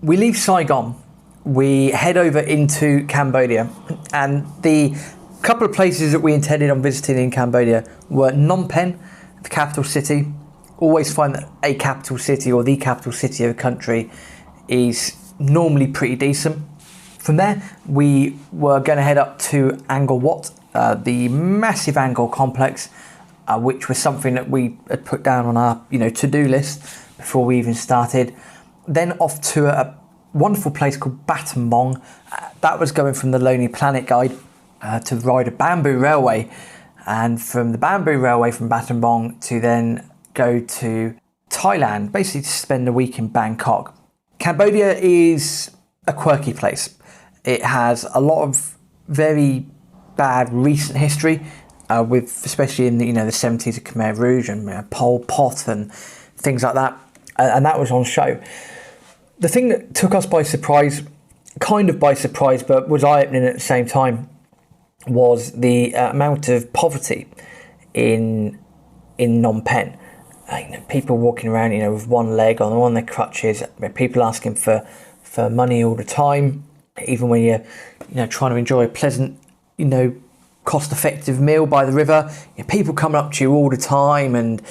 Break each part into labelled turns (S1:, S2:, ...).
S1: we leave Saigon, we head over into Cambodia, and the couple of places that we intended on visiting in Cambodia were Phnom Penh, the capital city. Always find that a capital city or the capital city of a country is normally pretty decent. From there, we were going to head up to Angkor Wat, the massive Angkor complex, which was something that we had put down on our to-do list before we even started. Then off to a wonderful place called Battambang. That was going from the Lonely Planet guide to ride a bamboo railway, and from the bamboo railway from Battambang to then go to Thailand, basically to spend a week in Bangkok. Cambodia is a quirky place. It has a lot of very bad recent history, with especially in the 70s of Khmer Rouge and Pol Pot and things like that, and that was on show. The thing that took us by surprise, but was eye-opening at the same time, was the amount of poverty in Phnom Penh. People walking around, with one leg on their crutches. People asking for money all the time, even when you're trying to enjoy a pleasant, cost-effective meal by the river. People coming up to you all the time and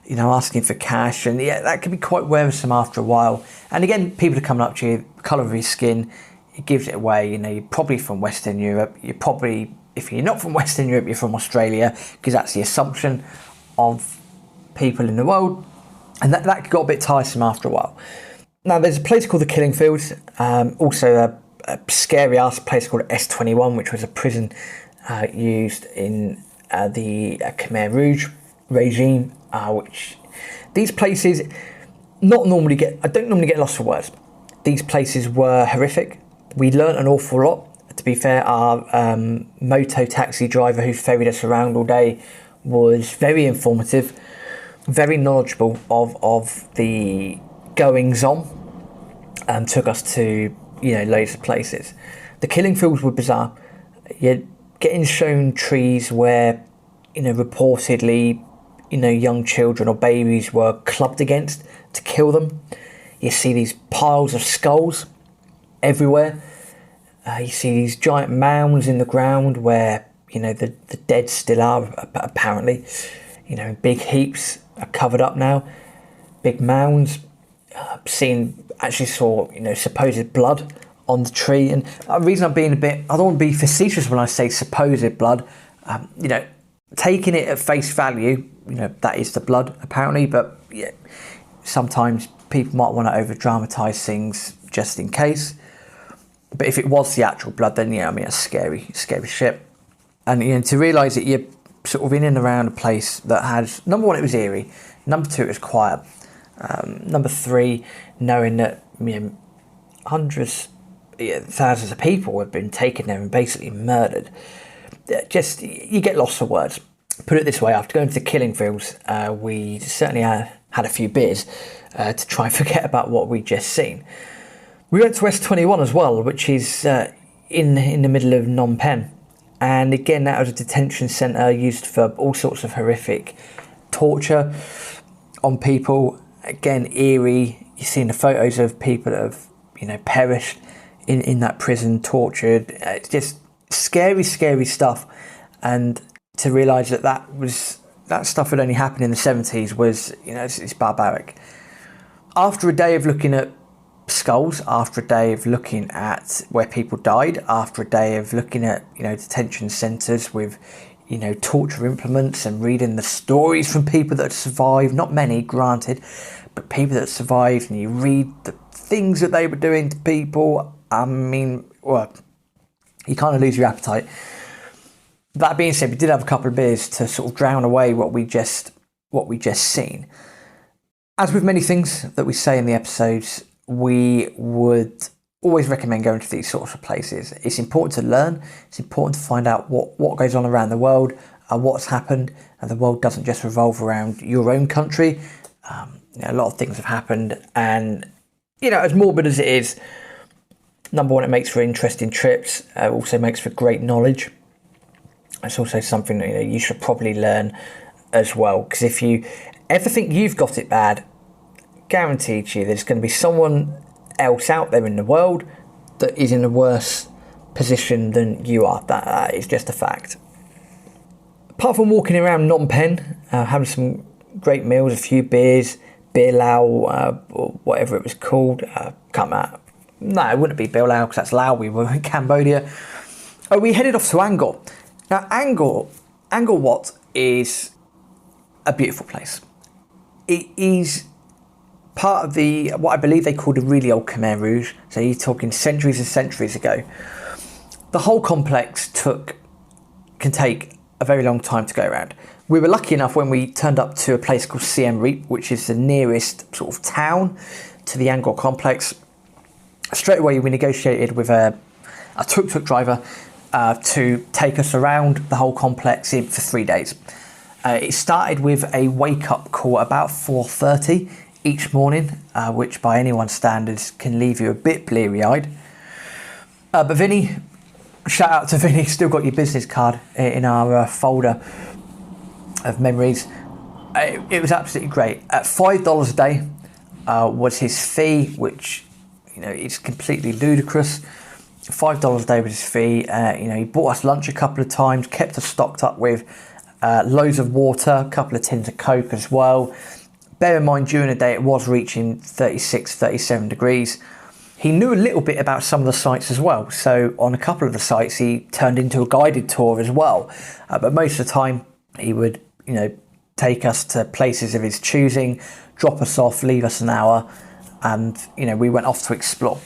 S1: asking for cash, and that can be quite wearisome after a while. And again, people are coming up to you, the colour of your skin, it gives it away. You're probably from Western Europe. If you're not from Western Europe, you're from Australia, because that's the assumption of people in the world, and that got a bit tiresome after a while. Now, there's a place called the Killing Fields, also a scary ass place called S21, which was a prison used in the Khmer Rouge regime, which these places I don't normally get lost for words. These places were horrific. We learnt an awful lot. To be fair, our moto taxi driver who ferried us around all day was very informative, very knowledgeable of the goings on, and took us to loads of places. The Killing Fields were bizarre. You're getting shown trees where reportedly young children or babies were clubbed against to kill them. You see these piles of skulls everywhere. You see these giant mounds in the ground where the dead still are, apparently. Big heaps are covered up now, big mounds. Actually saw supposed blood on the tree, and the reason I'm being I don't want to be facetious when I say supposed blood. Taking it at face value, that is the blood apparently, but sometimes people might want to over dramatise things just in case. But if it was the actual blood, then it's scary shit. And to realise that you're sort of in and around a place that has, number one, it was eerie. Number two, it was quiet. Number three, knowing that hundreds, thousands of people have been taken there and basically murdered. You get lost for words. Put it this way: after going to the Killing Fields, we certainly had a few beers to try and forget about what we'd just seen. We went to S21 as well, which is in the middle of Phnom Penh. And again, that was a detention centre used for all sorts of horrific torture on people. Again, eerie. You've seen the photos of people that have, perished in that prison, tortured. It's just scary stuff. And to realise that stuff had only happened in the 70s was, it's barbaric. After a day of looking at skulls, after a day of looking at where people died, after a day of looking at detention centres with torture implements and reading the stories from people that survived, not many granted, but people that survived, and you read the things that they were doing to people, you kind of lose your appetite. That being said, we did have a couple of beers to sort of drown away what we just seen. As with many things that we say in the episodes, we would always recommend going to these sorts of places. It's important to learn. It's important to find out what goes on around the world, what's happened, and the world doesn't just revolve around your own country. A lot of things have happened, and as morbid as it is, number one, it makes for interesting trips. Also makes for great knowledge. It's also something that you should probably learn as well, because if you ever think you've got it bad, guaranteed to you there's going to be someone else out there in the world that is in a worse position than you are. That is just a fact. Apart from walking around Phnom Penh, having some great meals, a few beers, beer lao, or whatever it was called. No, it wouldn't be beer lao because that's Lao. We were in Cambodia. We headed off to Angkor. Now, Angkor Wat is a beautiful place. It is part of what I believe they called the really old Khmer Rouge. So you're talking centuries and centuries ago. The whole complex can take a very long time to go around. We were lucky enough when we turned up to a place called Siem Reap, which is the nearest sort of town to the Angkor complex. Straight away we negotiated with a tuk-tuk driver to take us around the whole complex for 3 days. It started with a wake-up call about 4:30 each morning, which by anyone's standards can leave you a bit bleary-eyed. But Vinny, shout out to Vinny, still got your business card in our folder of memories. It was absolutely great. At $5 a day was his fee, which is completely ludicrous. $5 a day was his fee. He bought us lunch a couple of times, kept us stocked up with loads of water, a couple of tins of Coke as well. Bear in mind, during the day it was reaching 36, 37 degrees. He knew a little bit about some of the sites as well. So on a couple of the sites, he turned into a guided tour as well. But most of the time, he would, take us to places of his choosing, drop us off, leave us an hour, and, we went off to explore.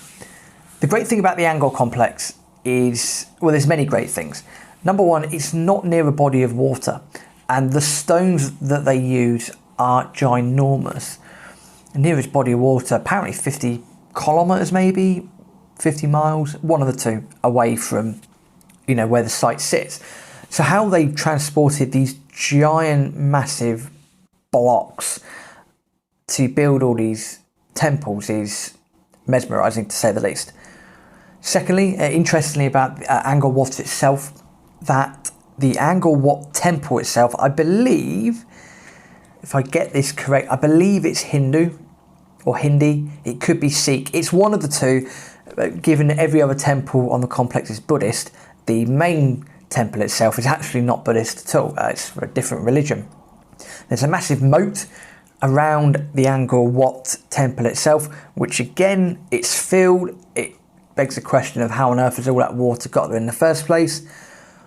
S1: The great thing about the Angkor complex is, well, there's many great things. Number one, it's not near a body of water, and the stones that they use are ginormous. The nearest body of water, apparently 50 kilometres maybe, 50 miles, one of the two, away from, where the site sits. So how they transported these giant, massive blocks to build all these temples is mesmerising, to say the least. Secondly, interestingly about Angkor Wat itself, that the Angkor Wat temple itself, I believe, if I get this correct, I believe it's Hindu or Hindi. It could be Sikh. It's one of the two. Given every other temple on the complex is Buddhist, the main temple itself is actually not Buddhist at all. It's for a different religion. There's a massive moat around the Angkor Wat temple itself, which again, it's filled. It begs the question of how on earth has all that water got there in the first place.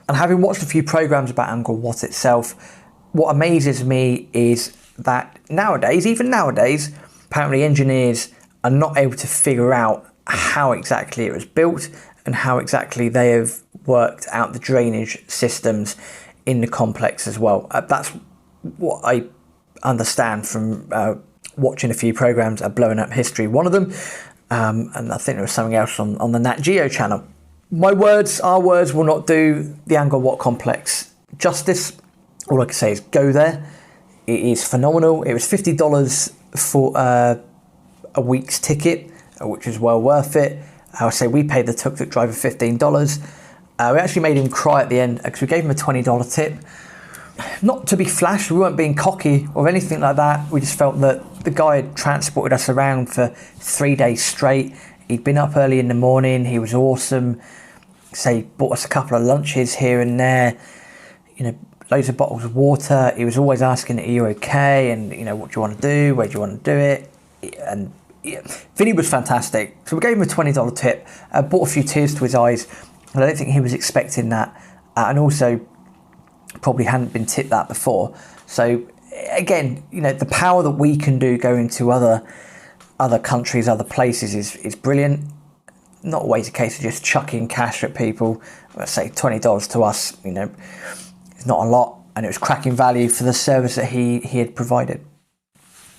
S1: And having watched a few programs about Angkor Wat itself, what amazes me is that even nowadays, apparently engineers are not able to figure out how exactly it was built and how exactly they have worked out the drainage systems in the complex as well. That's what I understand from watching a few programs, Blowing Up History, one of them, and I think there was something else on the Nat Geo channel. Our words will not do the Angkor Wat complex justice. All I can say is go there. It is phenomenal. It was $50 for a week's ticket, which is well worth it. I would say we paid the tuk-tuk driver $15. We actually made him cry at the end because we gave him a $20 tip. Not to be flash, we weren't being cocky or anything like that. We just felt that the guy had transported us around for 3 days straight. He'd been up early in the morning. He was awesome. Say, bought us a couple of lunches here and there. Loads of bottles of water. He was always asking, "Are you okay?" And what do you want to do? Where do you want to do it? And Vinny was fantastic. So we gave him a $20 tip. Brought a few tears to his eyes. And I don't think he was expecting that. And also, probably hadn't been tipped that before. So again, the power that we can do going to other countries, other places is brilliant. Not always a case of just chucking cash at people. Let's say $20 to us, it's not a lot, and it was cracking value for the service that he had provided.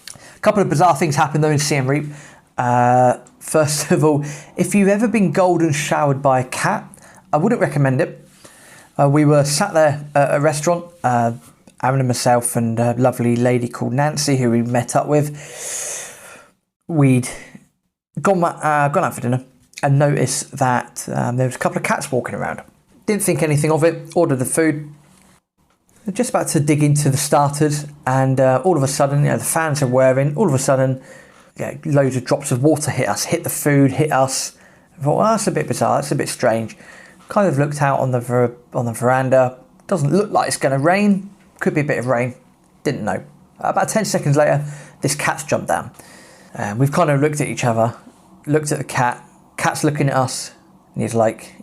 S1: A couple of bizarre things happened though in Siem Reap. First of all, if you've ever been golden showered by a cat, I wouldn't recommend it. We were sat there at a restaurant, Aaron and myself and a lovely lady called Nancy who we met up with. We'd gone out for dinner and noticed that there was a couple of cats walking around. Didn't think anything of it, ordered the food. Just about to dig into the starters, and all of a sudden, the fans are whirring. All of a sudden, loads of drops of water hit the food, hit us. I thought, well, that's a bit bizarre, that's a bit strange. Kind of looked out on the veranda. Doesn't look like it's going to rain. Could be a bit of rain. Didn't know. About 10 seconds later, this cat's jumped down. We've kind of looked at each other, looked at the cat. Cat's looking at us, and he's like,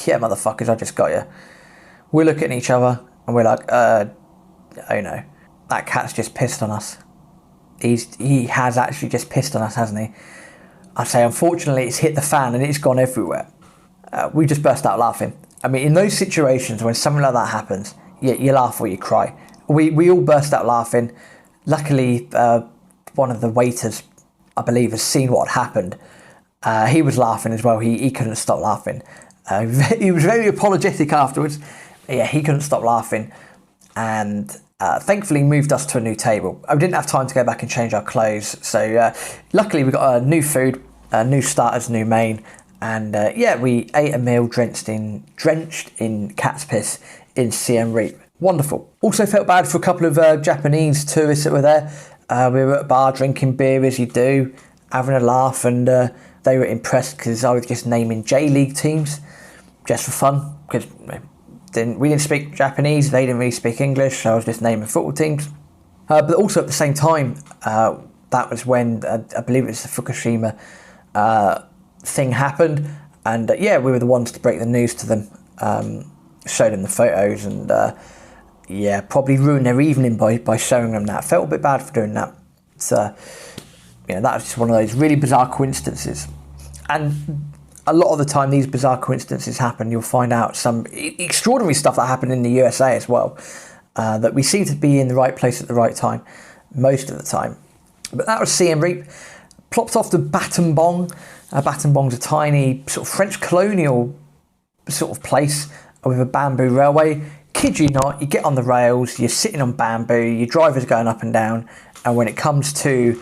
S1: yeah, motherfuckers, I just got you. We're looking at each other, and we're like, oh no, that cat's just pissed on us. He has actually just pissed on us, hasn't he? I say, unfortunately, it's hit the fan and it's gone everywhere. We just burst out laughing. I mean, in those situations when something like that happens, you laugh or you cry. We all burst out laughing. Luckily, one of the waiters, I believe, has seen what happened. He was laughing as well. He couldn't stop laughing. He was very apologetic afterwards. Yeah, he couldn't stop laughing. And thankfully moved us to a new table. I didn't have time to go back and change our clothes. So luckily we got new food, new starters, new main. And we ate a meal drenched in cat's piss in Siem Reap. Wonderful. Also felt bad for a couple of Japanese tourists that were there. We were at a bar drinking beer as you do, having a laugh, and they were impressed because I was just naming J-League teams just for fun, because we didn't speak Japanese, they didn't really speak English, so I was just naming football teams. But also at the same time, that was when I believe it was the Fukushima thing happened, and we were the ones to break the news to them, show them the photos, and probably ruined their evening by showing them that. Felt a bit bad for doing that. So that was just one of those really bizarre coincidences. And a lot of the time these bizarre coincidences happen, you'll find out some extraordinary stuff that happened in the USA as well, that we seem to be in the right place at the right time most of the time. But that was Siem Reap. Plopped off to Battambang. Battambang's a tiny sort of French colonial sort of place with a bamboo railway. Kid you not, you get on the rails, you're sitting on bamboo, your driver's going up and down, and when it comes to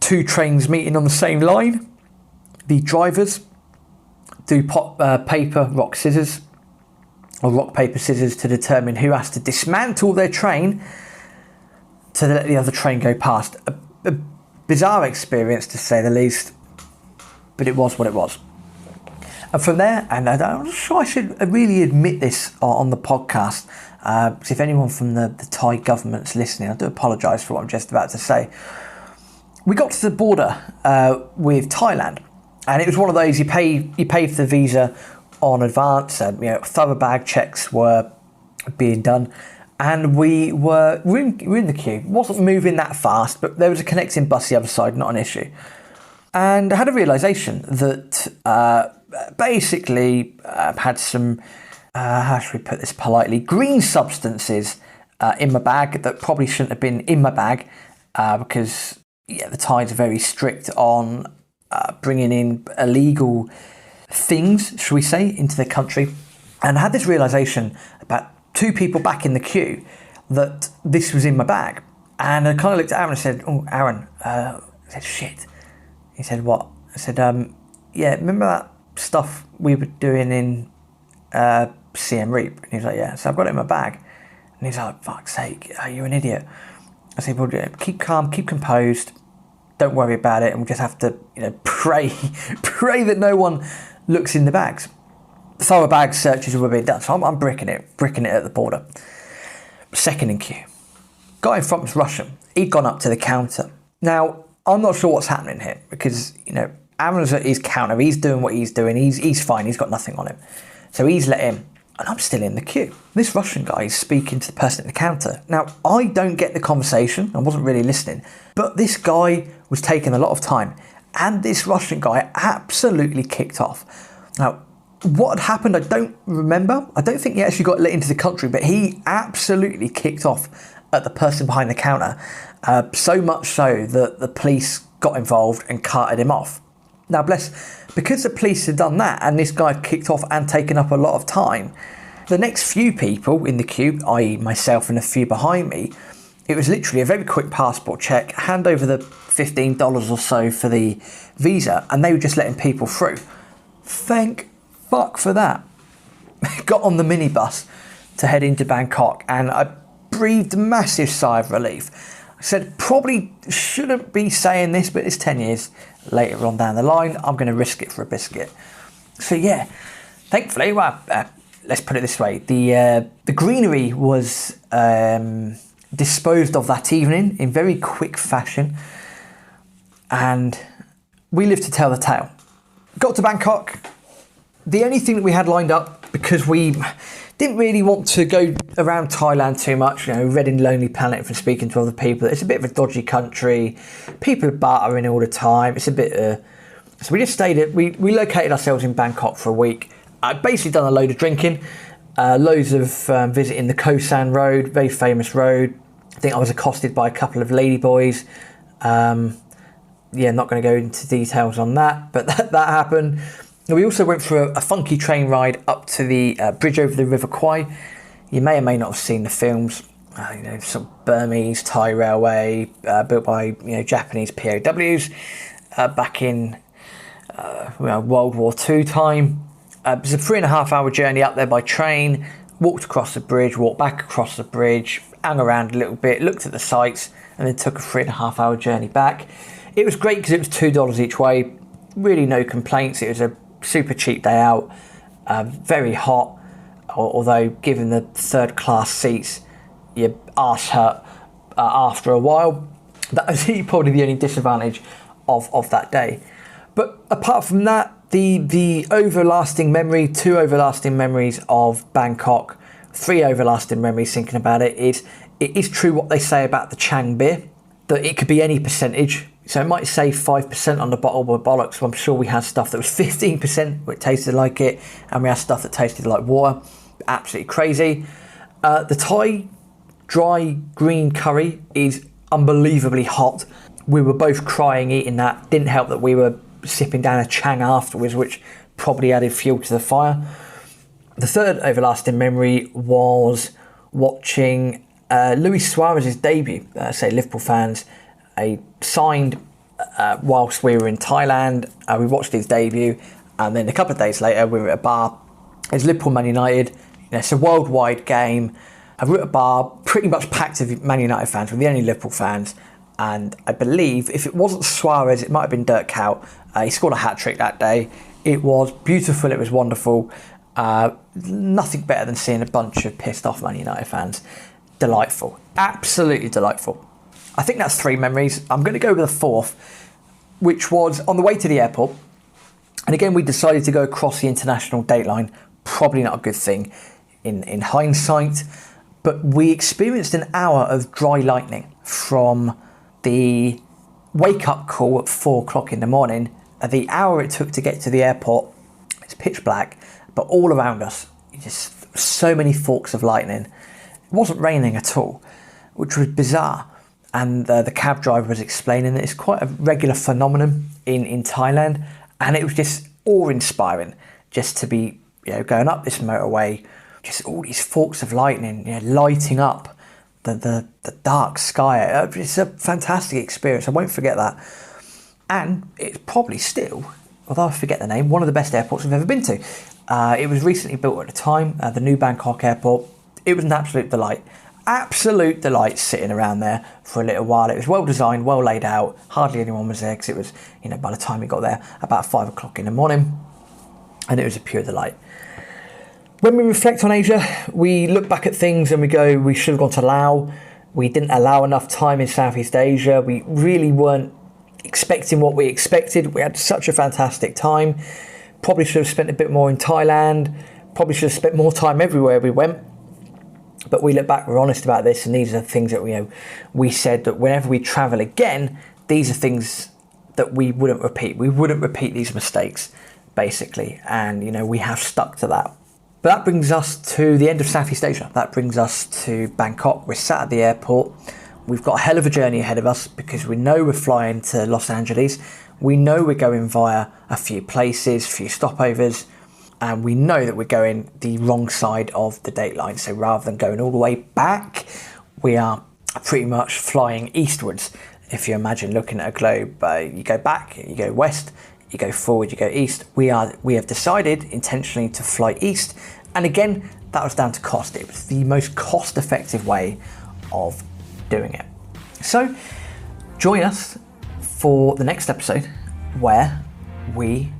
S1: two trains meeting on the same line, the drivers do paper, rock, scissors, or rock, paper, scissors to determine who has to dismantle their train to let the other train go past. A bizarre experience, to say the least, but it was what it was. And from there, and I'm not sure I should really admit this on the podcast, because if anyone from the Thai government's listening, I do apologise for what I'm just about to say. We got to the border with Thailand, and it was one of those, you pay for the visa on advance, and thorough bag checks were being done, and we were in the queue. It wasn't moving that fast, but there was a connecting bus the other side, not an issue. And I had a realisation that basically had some, how should we put this politely, green substances in my bag that probably shouldn't have been in my bag, because the Thais are very strict on bringing in illegal things, shall we say, into their country. And I had this realisation about 2 people back in the queue that this was in my bag. And I kind of looked at Aaron and said, oh, Aaron, I said, shit. He said, what? I said, remember that stuff we were doing in Siem Reap? And he was like, yeah. So I've got it in my bag. And he's like, fuck's sake, are you an idiot? I said, well, keep calm, keep composed, don't worry about it, and we just have to, pray that no one looks in the bags. Thorough bag searches were being done, so I'm bricking it at the border. Second in queue. Guy in front was Russian. He'd gone up to the counter. Now, I'm not sure what's happening here, because, Aaron's at his counter, he's doing what he's doing, he's fine, he's got nothing on him. So he's let in, and I'm still in the queue. This Russian guy is speaking to the person at the counter. Now, I don't get the conversation, I wasn't really listening, but this guy was taking a lot of time, and this Russian guy absolutely kicked off. Now, what had happened, I don't remember. I don't think he actually got let into the country, but he absolutely kicked off at the person behind the counter, so much so that the police got involved and carted him off. Now, because the police had done that and this guy had kicked off and taken up a lot of time, the next few people in the queue, i.e. myself and a few behind me, it was literally a very quick passport check, hand over the $15 or so for the visa, and they were just letting people through. Thank fuck for that. Got on the minibus to head into Bangkok, and I breathed a massive sigh of relief. I said probably shouldn't be saying this, but it's 10 years later on down the line. I'm going to risk it for a biscuit. So yeah, thankfully, let's put it this way: the greenery was disposed of that evening in very quick fashion, and we lived to tell the tale. Got to Bangkok. The only thing that we had lined up, because we didn't really want to go around Thailand too much, read in Lonely Planet from speaking to other people. It's a bit of a dodgy country. People are bartering all the time. It's a bit... So we just stayed we located ourselves in Bangkok for a week. I'd basically done a load of drinking, loads of visiting the Koh San Road, very famous road. I think I was accosted by a couple of ladyboys. Not going to go into details on that, but that happened. We also went for a funky train ride up to the bridge over the River Kwai. You may or may not have seen the films. Some Burmese Thai railway built by Japanese POWs back in World War II time. It was a 3.5 hour journey up there by train. Walked across the bridge, walked back across the bridge, hung around a little bit, looked at the sights, and then took a 3.5 hour journey back. It was great because it was $2 each way. Really no complaints. It was a super cheap day out. Very hot, although given the third class seats, your arse hurt after a while. That was probably the only disadvantage of that day. But apart from that, the overlasting memory, 2 overlasting memories of Bangkok, 3 overlasting memories thinking about it is true what they say about the Chang beer, that it could be any percentage. So it might say 5% on the bottle, but bollocks. So I'm sure we had stuff that was 15% where it tasted like it, and we had stuff that tasted like water. Absolutely crazy. The Thai dry green curry is unbelievably hot. We were both crying eating that. Didn't help that we were sipping down a Chang afterwards, which probably added fuel to the fire. The third overlasting memory was watching Luis Suarez's debut. Say Liverpool fans, signed whilst we were in Thailand. We watched his debut, and then a couple of days later we were at a bar. It's Liverpool Man United. It's a worldwide game. We were at a bar pretty much packed with Man United fans. We're the only Liverpool fans, and I believe if it wasn't Suarez, it might have been Dirk Kuyt. He scored a hat-trick that day. It was beautiful. It was wonderful. Nothing better than seeing a bunch of pissed off Man United fans. Delightful. Absolutely delightful. I think that's 3 memories. I'm going to go with a 4th, which was on the way to the airport. And again, we decided to go across the international date line. Probably not a good thing in hindsight. But we experienced an hour of dry lightning from the wake-up call at 4 o'clock in the morning. The hour it took to get to the airport, it's pitch black, but all around us, just so many forks of lightning. It wasn't raining at all, which was bizarre. And the cab driver was explaining that it's quite a regular phenomenon in Thailand, and it was just awe-inspiring just to be going up this motorway, just all these forks of lightning lighting up the dark sky. It's a fantastic experience. I won't forget that. And it's probably still, although I forget the name, one of the best airports I've ever been to. It was recently built at the time, the new Bangkok airport. It was an absolute delight. Absolute delight sitting around there for a little while. It was well designed, well laid out. Hardly anyone was there because it was, by the time we got there, about 5 o'clock in the morning. And it was a pure delight. When we reflect on Asia, we look back at things and we go, we should have gone to Laos. We didn't allow enough time in Southeast Asia. We really weren't expecting what we expected. We had such a fantastic time. Probably should have spent a bit more in Thailand. Probably should have spent more time everywhere we went. But we look back, we're honest about this, and these are things that we said that whenever we travel again, these are things that we wouldn't repeat. We wouldn't repeat these mistakes, basically, and we have stuck to that. But that brings us to the end of Southeast Asia. That brings us to Bangkok. We're sat at the airport. We've got a hell of a journey ahead of us because we know we're flying to Los Angeles. We know we're going via a few places, a few stopovers. And we know that we're going the wrong side of the date line. So rather than going all the way back, we are pretty much flying eastwards. If you imagine looking at a globe, you go back, you go west, you go forward, you go east. We have decided intentionally to fly east. And again, that was down to cost. It was the most cost-effective way of doing it. So join us for the next episode where we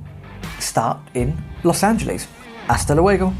S1: start in Los Angeles. Hasta luego.